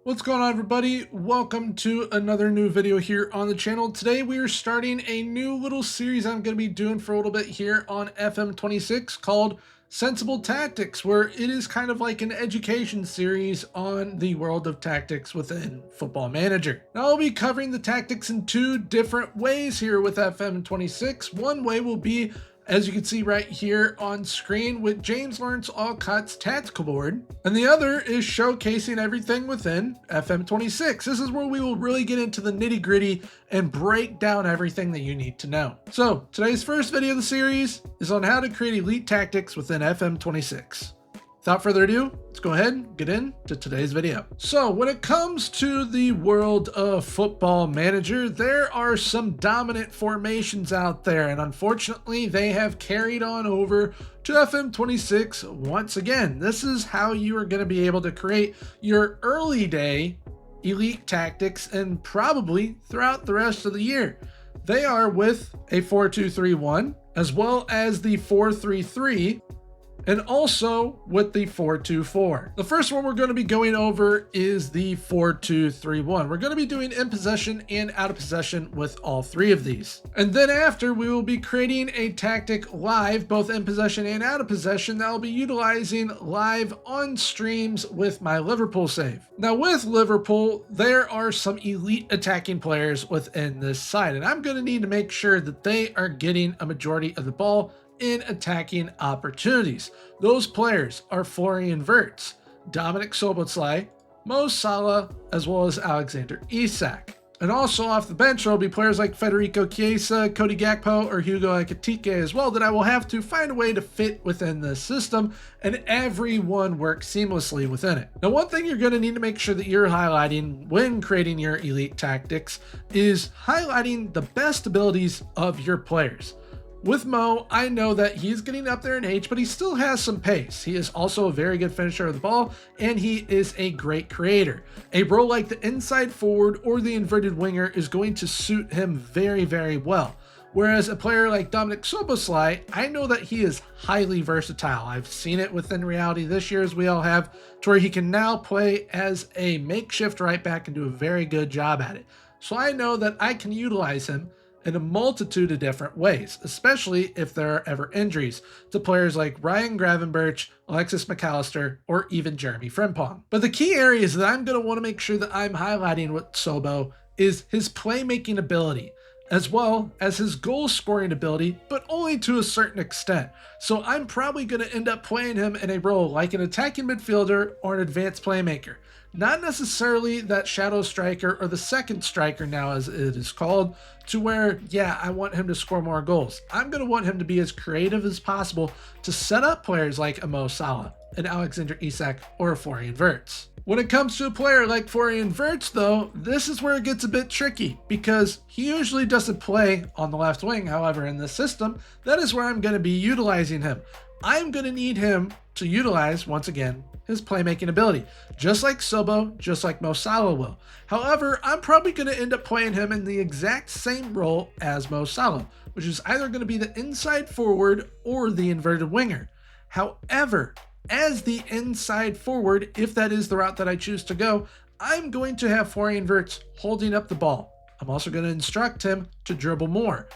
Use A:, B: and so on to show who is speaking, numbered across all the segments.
A: What's going on, everybody? Welcome to another new video here on the channel. Today we are starting a new little series I'm going to be doing for a little bit here on FM26 called Sensible Tactics, where it is kind of like an education series on the world of tactics within Football Manager. Now I'll be covering the tactics in two different ways here with FM26. One way will be, as you can see right here on screen, with James Lawrence Alcott's tactical board, and the other is showcasing everything within FM26. This is where we will really get into the nitty-gritty and break down everything that you need to know. So today's first video of the series is on how to create elite tactics within FM26. Without further ado, let's go ahead and get into today's video. So when it comes to the world of Football Manager, there are some dominant formations out there, and unfortunately they have carried on over to FM26 once again. This is how you are going to be able to create your early day elite tactics and probably throughout the rest of the year. They are with a 4-2-3-1 as well as the 4-3-3, and also with the 4-2-4. The first one we're going to be going over is the 4-2-3-1. We're going to be doing in possession and out of possession with all three of these. And then after, we will be creating a tactic live, both in possession and out of possession, that I'll be utilizing live on streams with my Liverpool save. Now with Liverpool, there are some elite attacking players within this side, and I'm going to need to make sure that they are getting a majority of the ball in attacking opportunities. Those players are Florian Wirtz, Dominic Szoboszlai, Mo Salah, as well as Alexander Isak. And also off the bench, there will be players like Federico Chiesa, Cody Gakpo, or Hugo Ekitike as well, that I will have to find a way to fit within this system, and everyone works seamlessly within it. Now, one thing you're going to need to make sure that you're highlighting when creating your elite tactics is highlighting the best abilities of your players. With Mo, I know that he's getting up there in age, but he still has some pace. He is also a very good finisher of the ball, and he is a great creator. A role like the inside forward or the inverted winger is going to suit him very, very well. Whereas a player like Dominic Szoboszlai, I know that he is highly versatile. I've seen it within reality this year, as we all have, to where he can now play as a makeshift right back and do a very good job at it. So I know that I can utilize him in a multitude of different ways, especially if there are ever injuries to players like Ryan Gravenberch, Alexis McAllister, or even Jeremy Frimpong. But the key areas that I'm going to want to make sure that I'm highlighting with Sobo is his playmaking ability, as well as his goal scoring ability, but only to a certain extent. So I'm probably going to end up playing him in a role like an attacking midfielder or an advanced playmaker. Not necessarily that shadow striker or the second striker now, as it is called, to where, yeah, I want him to score more goals. I'm going to want him to be as creative as possible to set up players like a Mo Salah, an Alexander Isak, or a Florian Wirtz. When it comes to a player like Florian Wirtz, though, this is where it gets a bit tricky, because he usually doesn't play on the left wing. However, in this system, that is where I'm going to be utilizing him. I'm going to need him to utilize, once again, his playmaking ability, just like Sobo, just like Mo Salah will. However, I'm probably going to end up playing him in the exact same role as Mo Salah, which is either going to be the inside forward or the inverted winger. However, as the inside forward, if that is the route that I choose to go, I'm going to have Florian Wirtz holding up the ball. I'm also going to instruct him to dribble more.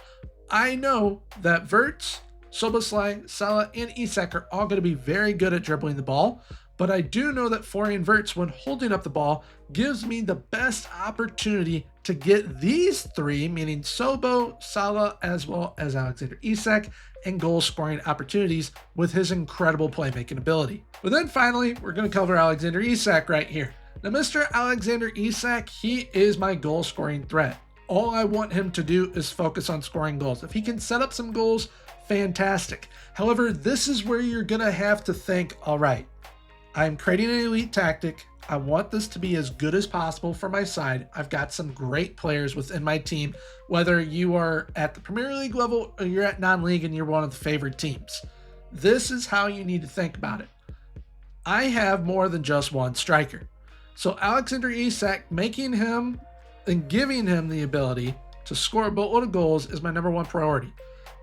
A: I know that Wirtz, Szoboszlai, Salah, and Isak are all going to be very good at dribbling the ball, but I do know that Florian Wirtz, when holding up the ball, gives me the best opportunity to get these three, meaning Sobo, Salah, as well as Alexander Isak, and goal scoring opportunities with his incredible playmaking ability. But then finally, we're going to cover Alexander Isak right here. Now, Mr. Alexander Isak, he is my goal scoring threat. All I want him to do is focus on scoring goals. If he can set up some goals, fantastic. However, this is where you're going to have to think, all right, I'm creating an elite tactic. I want this to be as good as possible for my side. I've got some great players within my team, whether you are at the Premier League level or you're at non-league and you're one of the favored teams. This is how you need to think about it. I have more than just one striker. So Alexander Isak, making him and giving him the ability to score a boatload of goals is my number one priority.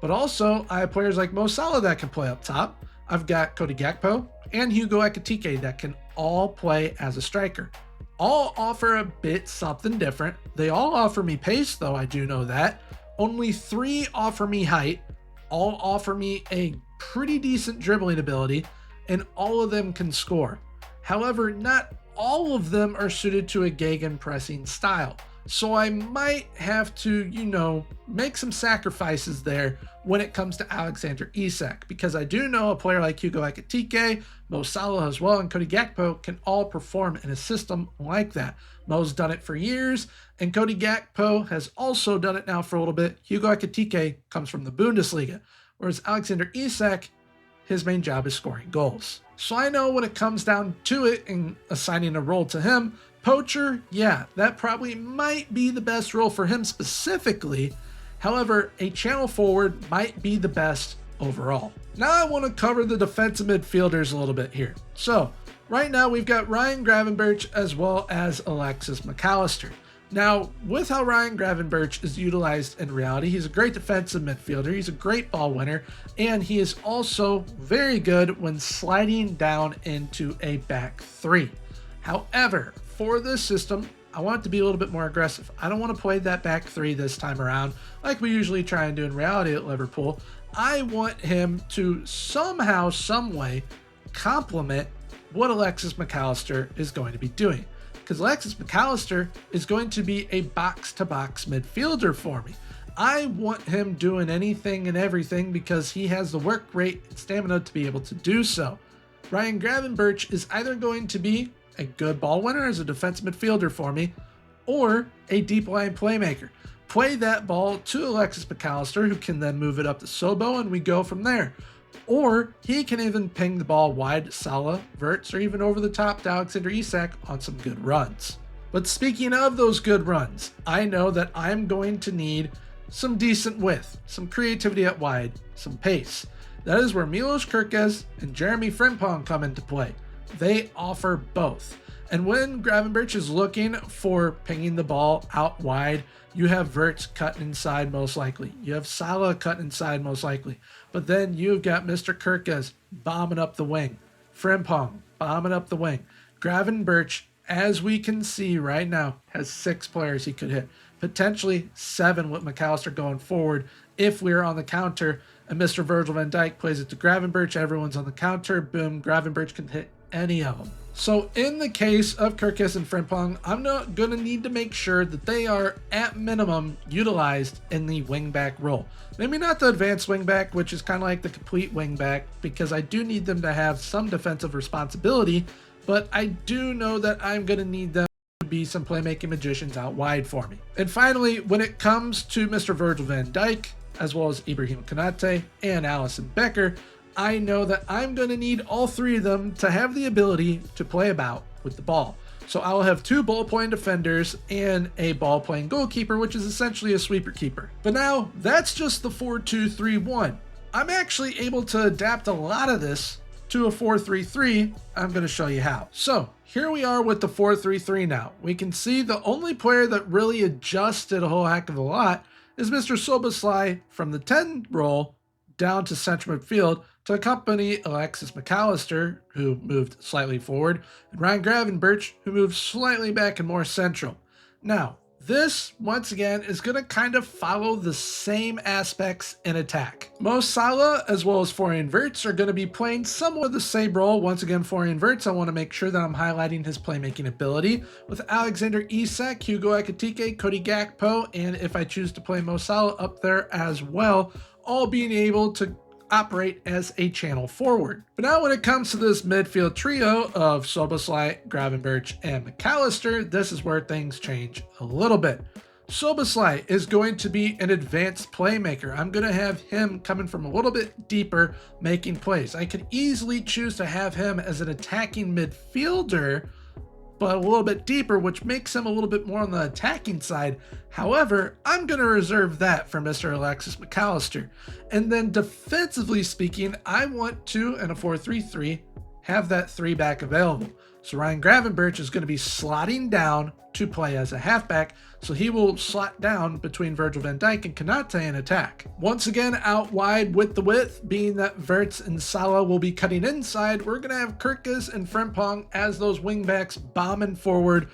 A: But also, I have players like Mo Salah that can play up top. I've got Cody Gakpo and Hugo Ekitike that can all play as a striker. all offer a bit something different. They all offer me pace, though, I do know that. Only 3 offer me height, all offer me a pretty decent dribbling ability, and all of them can score. However, not all of them are suited to a gegenpressing style. So I might have to, make some sacrifices there when it comes to Alexander Isak, because I do know a player like Hugo Ekitike, Mo Salah as well, and Cody Gakpo can all perform in a system like that. Mo's done it for years, and Cody Gakpo has also done it now for a little bit. Hugo Ekitike comes from the Bundesliga, whereas Alexander Isak, his main job is scoring goals. So I know when it comes down to it and assigning a role to him, poacher, yeah, that probably might be the best role for him specifically. However, a channel forward might be the best overall. Now I want to cover the defensive midfielders a little bit here. So right now we've got Ryan Gravenberch as well as Alexis McAllister. Now, with how Ryan Gravenberch is utilized in reality, he's a great defensive midfielder, he's a great ball winner, and he is also very good when sliding down into a back 3. However, for this system, I want it to be a little bit more aggressive. I don't want to play that back 3 this time around like we usually try and do in reality at Liverpool. I want him to somehow, some way, complement what Alexis McAllister is going to be doing. Because Alexis McAllister is going to be a box-to-box midfielder for me. I want him doing anything and everything because he has the work rate and stamina to be able to do so. Ryan Gravenberch is either going to be a good ball winner as a defensive midfielder for me, or a deep line playmaker. Play that ball to Alexis McAllister, who can then move it up to Sobo, and we go from there. Or he can even ping the ball wide to Salah, Verts, or even over the top to Alexander Isak on some good runs. But speaking of those good runs, I know that I'm going to need some decent width, some creativity at wide, some pace. That is where Milos Kerkez and Jeremy Frimpong come into play. They offer both. And when Gravenberch is looking for pinging the ball out wide, you have Verts cutting inside most likely. You have Salah cutting inside most likely. But then you've got Mr. Kerkez bombing up the wing. Frimpong bombing up the wing. Gravenberch, as we can see right now, has 6 players he could hit. Potentially 7 with McAllister going forward if we're on the counter and Mr. Virgil van Dijk plays it to Gravenberch. Everyone's on the counter. Boom, Gravenberch can hit any of them. So in the case of Kerkez and Frimpong, I'm not going to need to make sure that they are at minimum utilized in the wingback role. Maybe not the advanced wingback, which is kind of like the complete wingback, because I do need them to have some defensive responsibility, but I do know that I'm going to need them to be some playmaking magicians out wide for me. And finally, when it comes to Mr. Virgil van Dijk, as well as Ibrahim Konate and Alisson Becker, I know that I'm going to need all 3 of them to have the ability to play about with the ball. So I'll have 2 ball-playing defenders and a ball-playing goalkeeper, which is essentially a sweeper keeper. But now, that's just the 4-2-3-1. I'm actually able to adapt a lot of this to a 4-3-3. I'm going to show you how. So here we are with the 4-3-3 now. We can see the only player that really adjusted a whole heck of a lot is Mr. Szoboszlai from the 10 role down to central midfield to accompany Alexis McAllister, who moved slightly forward, and Ryan Gravenberch, who moved slightly back and more central. Now, this, once again, is going to kind of follow the same aspects in attack. Mo Salah, as well as Florian Wirtz, are going to be playing somewhat the same role. Once again, Florian Wirtz, I want to make sure that I'm highlighting his playmaking ability, with Alexander Isak, Hugo Ekitike, Cody Gakpo, and if I choose to play Mo Salah up there as well, all being able to operate as a channel forward. But now when it comes to this midfield trio of Szoboszlai, Gravenberch, and McAllister, this is where things change a little bit. Szoboszlai is going to be an advanced playmaker. I'm going to have him coming from a little bit deeper, making plays. I could easily choose to have him as an attacking midfielder, but a little bit deeper, which makes him a little bit more on the attacking side. However, I'm going to reserve that for Mr. Alexis McAllister. And then defensively speaking, I want to, in a 4-3-3, have that 3 back available. So Ryan Gravenberch is going to be slotting down to play as a halfback, so he will slot down between Virgil van Dijk and Konate in attack. Once again, out wide with the width, being that Wirtz and Salah will be cutting inside, we're going to have Kirkus and Frimpong as those wingbacks bombing forward,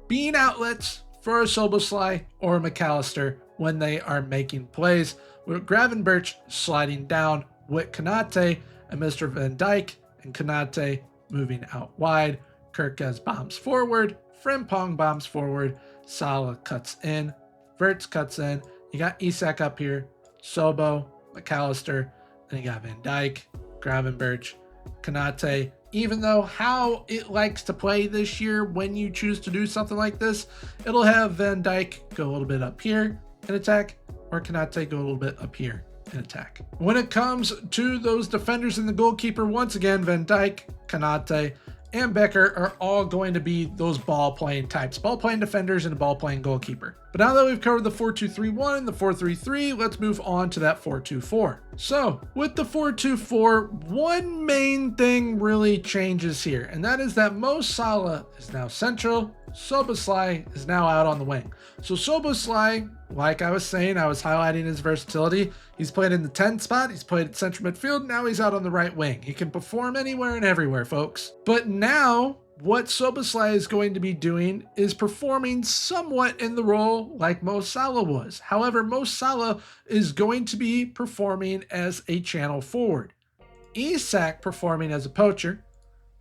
A: being outlets for a Szoboszlai or McAllister when they are making plays, with Gravenberch sliding down with Konate and Mr. Van Dijk and Konate moving out wide. Kirkus bombs forward, Frimpong bombs forward, Salah cuts in, Wirtz cuts in, you got Isak up here, Sobo, McAllister, then you got Van Dijk, Gravenberch, Konate. Even though how it likes to play this year when you choose to do something like this, it'll have Van Dijk go a little bit up here in attack, or Konate go a little bit up here in attack. When it comes to those defenders and the goalkeeper, once again, Van Dijk, Konate, and Becker are all going to be those ball-playing types, ball-playing defenders and a ball-playing goalkeeper. But now that we've covered the 4-2-3-1 and the 4-3-3, let's move on to that 4-2-4. So with the 4-2-4, one main thing really changes here, and that is that Mo Salah is now central, Szoboszlai is now out on the wing. So Szoboszlai, like I was saying, I was highlighting his versatility. He's played in the 10 spot, he's played at central midfield, now he's out on the right wing. He can perform anywhere and everywhere, folks. But now, what Szoboszlai is going to be doing is performing somewhat in the role like Mo Salah was. However, Mo Salah is going to be performing as a channel forward. Isak performing as a poacher.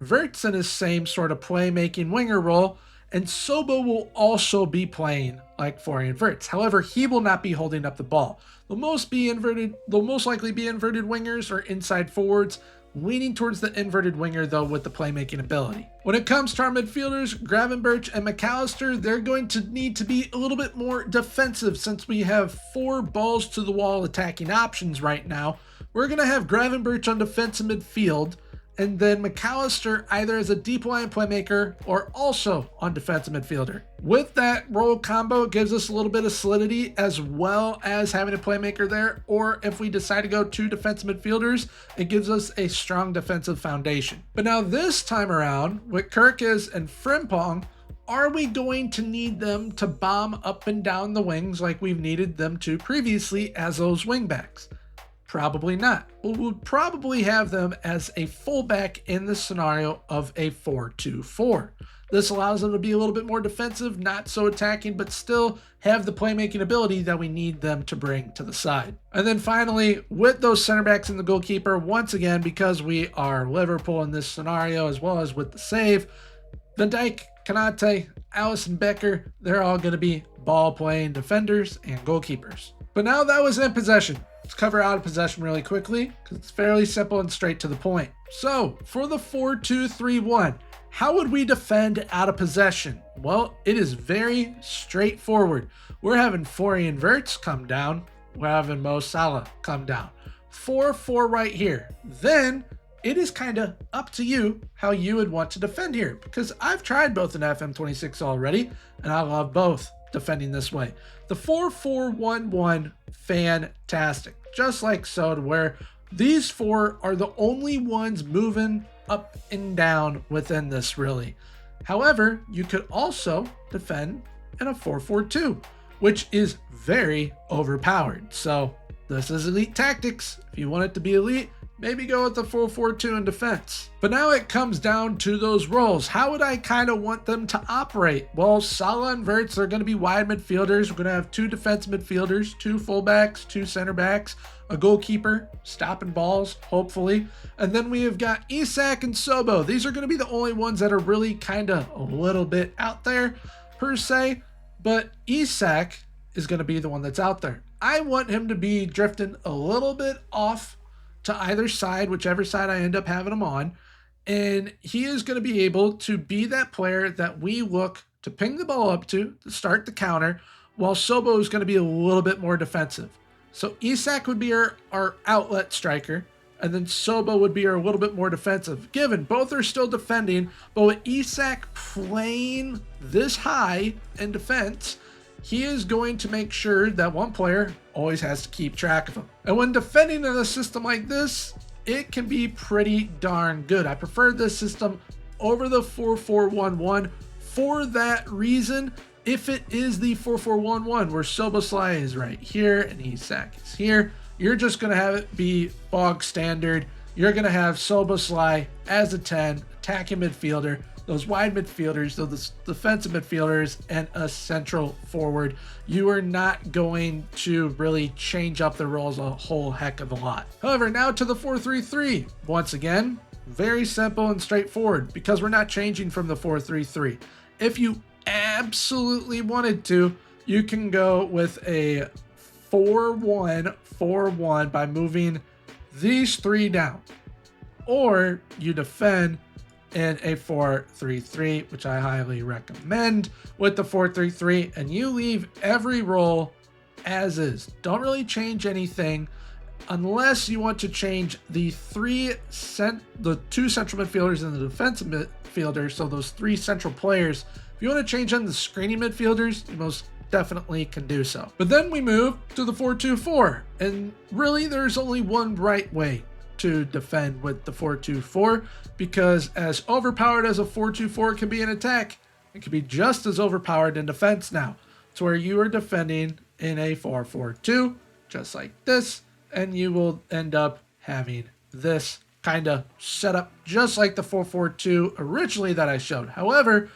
A: Wirtz in his same sort of playmaking winger role. And Sobo will also be playing like Florian Wirtz. However, he will not be holding up the ball. They'll most likely be inverted wingers or inside forwards, leaning towards the inverted winger though with the playmaking ability. When it comes to our midfielders, Gravenberch and McAllister, they're going to need to be a little bit more defensive since we have 4 balls to the wall attacking options right now. We're going to have Gravenberch on defensive midfield, and then McAllister either as a deep line playmaker or also on defensive midfielder. With that role combo, it gives us a little bit of solidity as well as having a playmaker there, or if we decide to go 2 defensive midfielders, it gives us a strong defensive foundation. But now this time around, with Kirkus and Frimpong, are we going to need them to bomb up and down the wings like we've needed them to previously as those wingbacks? Probably not. We'll probably have them as a fullback in the scenario of a 4-2-4. This allows them to be a little bit more defensive, not so attacking, but still have the playmaking ability that we need them to bring to the side. And then finally, with those center backs and the goalkeeper, once again, because we are Liverpool in this scenario, as well as with the save, Van Dijk, Konate, Alisson Becker, they're all going to be ball-playing defenders and goalkeepers. But now that was in possession. Let's cover out of possession really quickly because it's fairly simple and straight to the point. So for the 4-2-3-1, how would we defend out of possession? Well, it is very straightforward. We're having Florian Wirtz come down. We're having Mo Salah come down. 4-4 right here. Then it is kind of up to you how you would want to defend here, because I've tried both in FM26 already and I love both defending this way. The 4-4-1-1, fantastic. Just like so, to where these 4 are the only ones moving up and down within this really. However, you could also defend in a 4-4-2, which is very overpowered. So this is elite tactics. If you want it to be elite, maybe go with the 4-4-2 in defense. But now it comes down to those roles. How would I kind of want them to operate? Well, Salah and Wirtz are going to be wide midfielders. We're going to have 2 defensive midfielders, 2 fullbacks, 2 center backs, a goalkeeper, stopping balls, hopefully. And then we have got Isak and Sobo. These are going to be the only ones that are really kind of a little bit out there, per se. But Isak is going to be the one that's out there. I want him to be drifting a little bit off to either side, whichever side I end up having him on. And he is going to be able to be that player that we look to ping the ball up to start the counter, while Sobo is going to be a little bit more defensive. So Isak would be our outlet striker, and then Sobo would be our little bit more defensive. Given both are still defending, but with Isak playing this high in defense, he is going to make sure that one player always has to keep track of him. And when defending in a system like this, it can be pretty darn good. I prefer this system over the 4-4-1-1 for that reason. If it is the 4-4-1-1 where Szoboszlai is right here and Isak is here, you're just going to have it be bog standard. You're going to have Szoboszlai as a 10, attacking midfielder, those wide midfielders, those defensive midfielders, and a central forward. You are not going to really change up the roles a whole heck of a lot. However, now to the 4-3-3. Once again, very simple and straightforward because we're not changing from the 4-3-3. If you absolutely wanted to, you can go with a 4-1-4-1 by moving these three down, or you defend in a 4-3-3, which I highly recommend with the 4-3-3, and you leave every role as is. Don't really change anything unless you want to change the two central midfielders and the defensive midfielder, so those three central players. If you want to change them to screening midfielders, you most definitely can do so. But then we move to the 4-2-4, and really there's only one right way to defend with the 4-2-4, because as overpowered as a 4-2-4 can be in attack, it can be just as overpowered in defense now, to where you are defending in a 4-4-2 just like this, and you will end up having this kind of setup just like the 4-4-2 originally that I showed. However,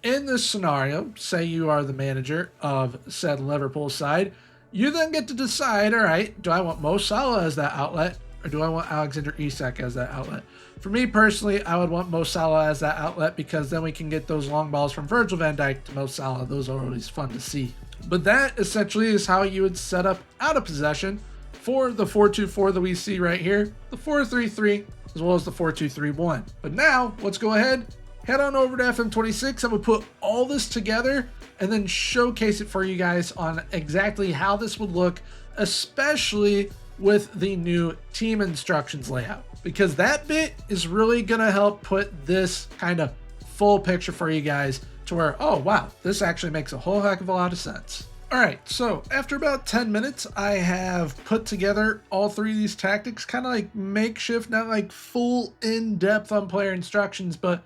A: in this scenario, say you are the manager of said Liverpool side, you then get to decide, all right, do I want Mo Salah as that outlet, or do I want Alexander Isak as that outlet? For me personally, I would want Mo Salah as that outlet, because then we can get those long balls from Virgil van Dijk to Mo Salah. Those are always fun to see. But that essentially is how you would set up out of possession for the 4-2-4 that we see right here, the 4-3-3, as well as the 4-2-3-1. But now, let's go ahead, head on over to FM26. I'm going to put all this together and then showcase it for you guys on exactly how this would look, especially with the new team instructions layout, because that bit is really going to help put this kind of full picture for you guys to where, oh wow, this actually makes a whole heck of a lot of sense. All right, so after about 10 minutes, I have put together all three of these tactics, kind of like makeshift, not like full in-depth on player instructions, but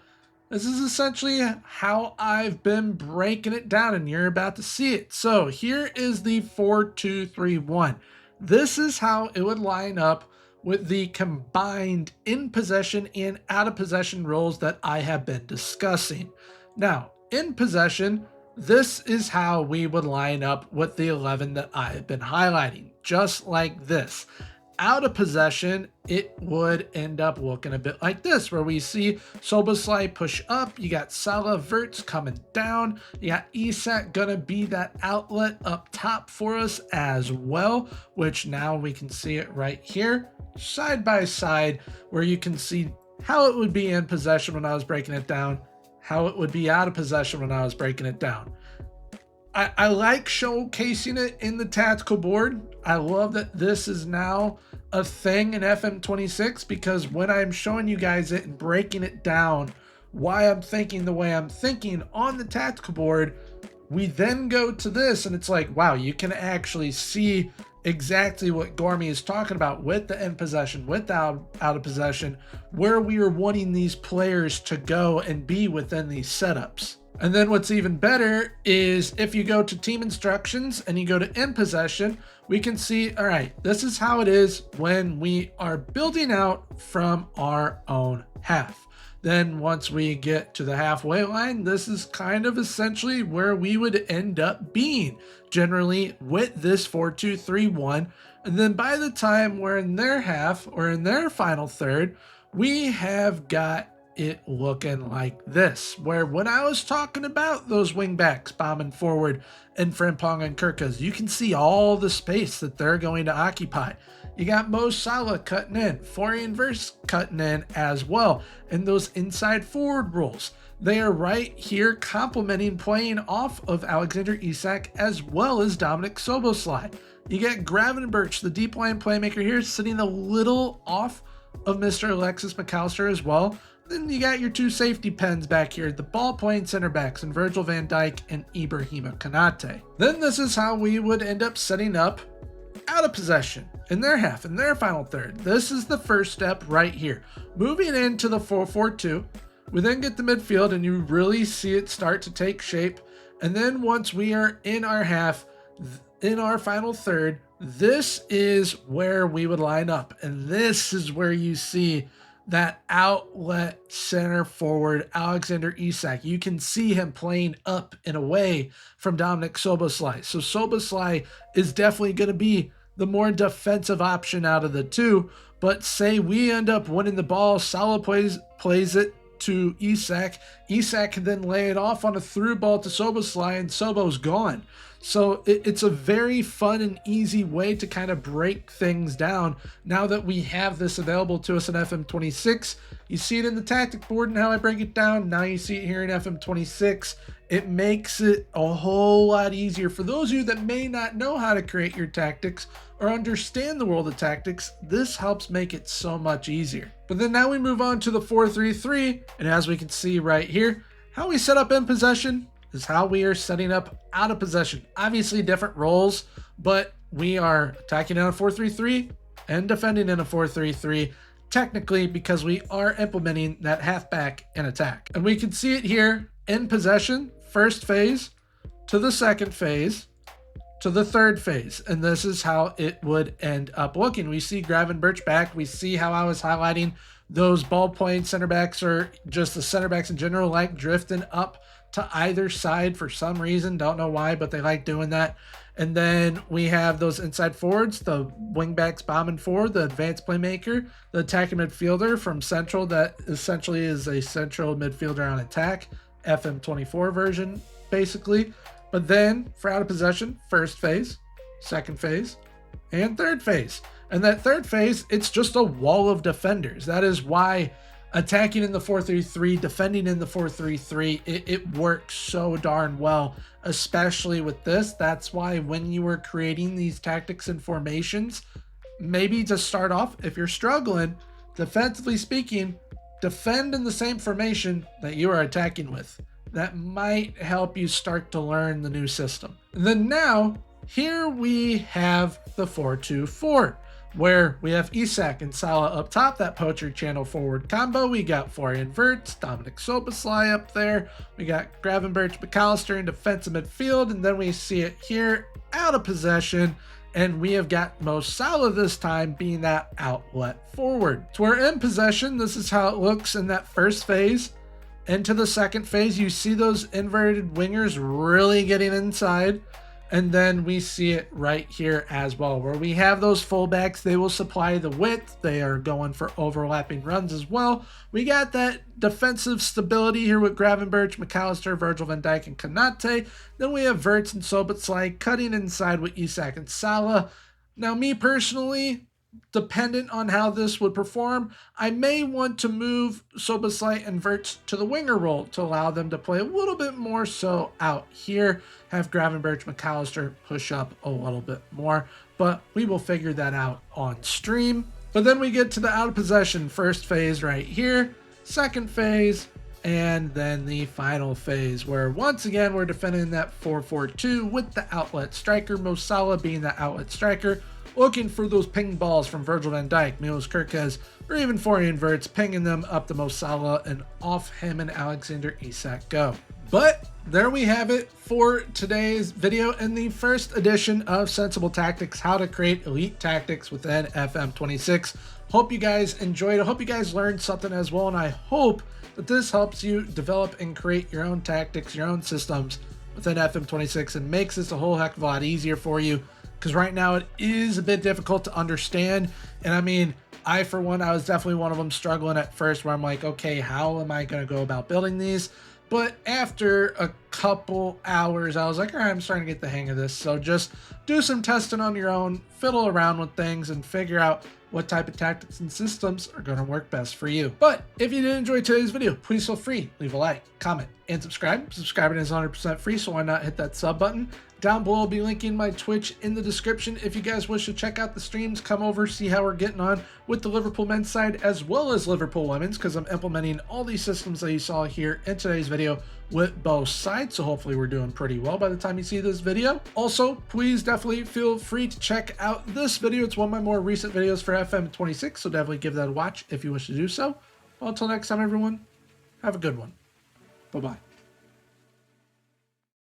A: this is essentially how I've been breaking it down, and you're about to see it. So here is the 4-2-3-1. This is how it would line up with the combined in possession and out of possession roles that I have been discussing. Now, in possession, this is how we would line up with the 11 that I have been highlighting, just like this. Out of possession, it would end up looking a bit like this, where we see Szoboszlai push up, you got Salah Verts coming down, you got Isak gonna be that outlet up top for us as well, which now we can see it right here, side by side, where you can see how it would be in possession when I was breaking it down, how it would be out of possession when I was breaking it down. I like showcasing it in the tactical board. I love that this is now a thing in FM26, because when I'm showing you guys it and breaking it down, why I'm thinking the way I'm thinking on the tactical board, we then go to this and it's like, wow, you can actually see exactly what Gormy is talking about with the in possession, with the out of possession, where we are wanting these players to go and be within these setups. And then what's even better is if you go to team instructions and you go to in possession, we can see, all right, this is how it is when we are building out from our own half. Then once we get to the halfway line, this is kind of essentially where we would end up being generally with this 4-2-3-1. And then by the time we're in their half or in their final third, we have got it looking like this, where when I was talking about those wing backs bombing forward and Frimpong and Kirkas, you can see all the space that they're going to occupy. You got Mo Salah cutting in, Florian Wirtz cutting in as well, and those inside forward roles. They are right here complementing playing off of Alexander Isak as well as Dominik Szoboszlai. You get Gravenberch, the deep line playmaker here, sitting a little off of Mr. Alexis McAllister as well. Then you got your two safety pens back here, the ball-playing center backs in Virgil van Dijk and Ibrahima Konate. Then this is how we would end up setting up out of possession in their half, in their final third. This is the first step right here. Moving into the 4-4-2, We then get the midfield and you really see it start to take shape. And then once we are in our half, in our final third, this is where we would line up. And this is where you see that outlet center forward, Alexander Isak. You can see him playing up and away from Dominik Szoboszlai. So Szoboszlai is definitely going to be the more defensive option out of the two. But say we end up winning the ball, Salah plays it to Isak. Isak can then lay it off on a through ball to Szoboszlai, and Sobo's gone. So it's a very fun and easy way to kind of break things down now that we have this available to us in FM26. You see it in the tactic board and how I break it down. Now you see it here in FM26. It makes it a whole lot easier for those of you that may not know how to create your tactics or understand the world of tactics. This helps make it so much easier. But then now we move on to the 4-3-3, and as we can see right here, how we set up in possession is how we are setting up out of possession. Obviously different roles, but we are attacking in a 4-3-3 and defending in a 4-3-3, technically because we are implementing that halfback and attack. And we can see it here in possession, first phase to the second phase to the third phase. And this is how it would end up looking. We see Gravenberch back. We see how I was highlighting those ball playing center backs, or just the center backs in general, like drifting up to either side for some reason. Don't know why, but they like doing that. And then we have those inside forwards, the wing backs bombing forward, the advanced playmaker, the attacking midfielder from central that essentially is a central midfielder on attack, FM24 version basically. But then for out of possession, first phase, second phase, and third phase. And that third phase, it's just a wall of defenders. That is why attacking in the 4-3-3, defending in the 4-3-3, it works so darn well, especially with this. That's why when you were creating these tactics and formations, maybe to start off, if you're struggling, defensively speaking, defend in the same formation that you are attacking with. That might help you start to learn the new system. And then now, here we have the 4-2-4. Where we have Isak and Salah up top, that poacher channel forward combo. We got Florian Wirtz, Dominik Szoboszlai up there. We got Gravenberch, McAllister in defensive midfield. And then we see it here out of possession. And we have got Mo Salah this time being that outlet forward. So we're in possession. This is how it looks in that first phase. Into the second phase, you see those inverted wingers really getting inside. And then we see it right here as well, where we have those fullbacks. They will supply the width. They are going for overlapping runs as well. We got that defensive stability here with Gravenberch, McAllister, Virgil van Dijk, and Konate. Then we have Wirtz and Szoboszlai cutting inside with Isak and Salah. Now, me personally, dependent on how this would perform, I may want to move Szoboszlai and Wirtz to the winger role to allow them to play a little bit more so out here. Have Gravenberch, McAllister push up a little bit more, but we will figure that out on stream. But then we get to the out of possession first phase right here, second phase, and then the final phase, where once again we're defending that 4-4-2 with the outlet striker, Mo Salah being the outlet striker, looking for those ping balls from Virgil van Dijk, Milos Kerkez, or even Florian Wirtz, pinging them up to Mo Salah, and off him and Alexander Isak go. But there we have it for today's video in the first edition of Sensible Tactics, how to create elite tactics within FM26. Hope you guys enjoyed it. Hope you guys learned something as well, and I hope that this helps you develop and create your own tactics, your own systems within FM26, and makes this a whole heck of a lot easier for you. Because right now it is a bit difficult to understand. And I mean, I was definitely one of them struggling at first, where I'm like, okay, how am I going to go about building these? But after a couple hours, I was like, all right, I'm starting to get the hang of this. So just do some testing on your own, fiddle around with things, and figure out what type of tactics and systems are going to work best for you. But if you did enjoy today's video, please feel free, leave a like, comment, and subscribe. Subscribing is 100% free, so why not hit that sub button? Down below, I'll be linking my Twitch in the description. If you guys wish to check out the streams, come over, see how we're getting on with the Liverpool men's side as well as Liverpool women's, because I'm implementing all these systems that you saw here in today's video with both sides. So hopefully we're doing pretty well by the time you see this video. Also, please definitely feel free to check out this video. It's one of my more recent videos for FM26, so definitely give that a watch if you wish to do so. Well, until next time, everyone, Have a good one. Bye-bye.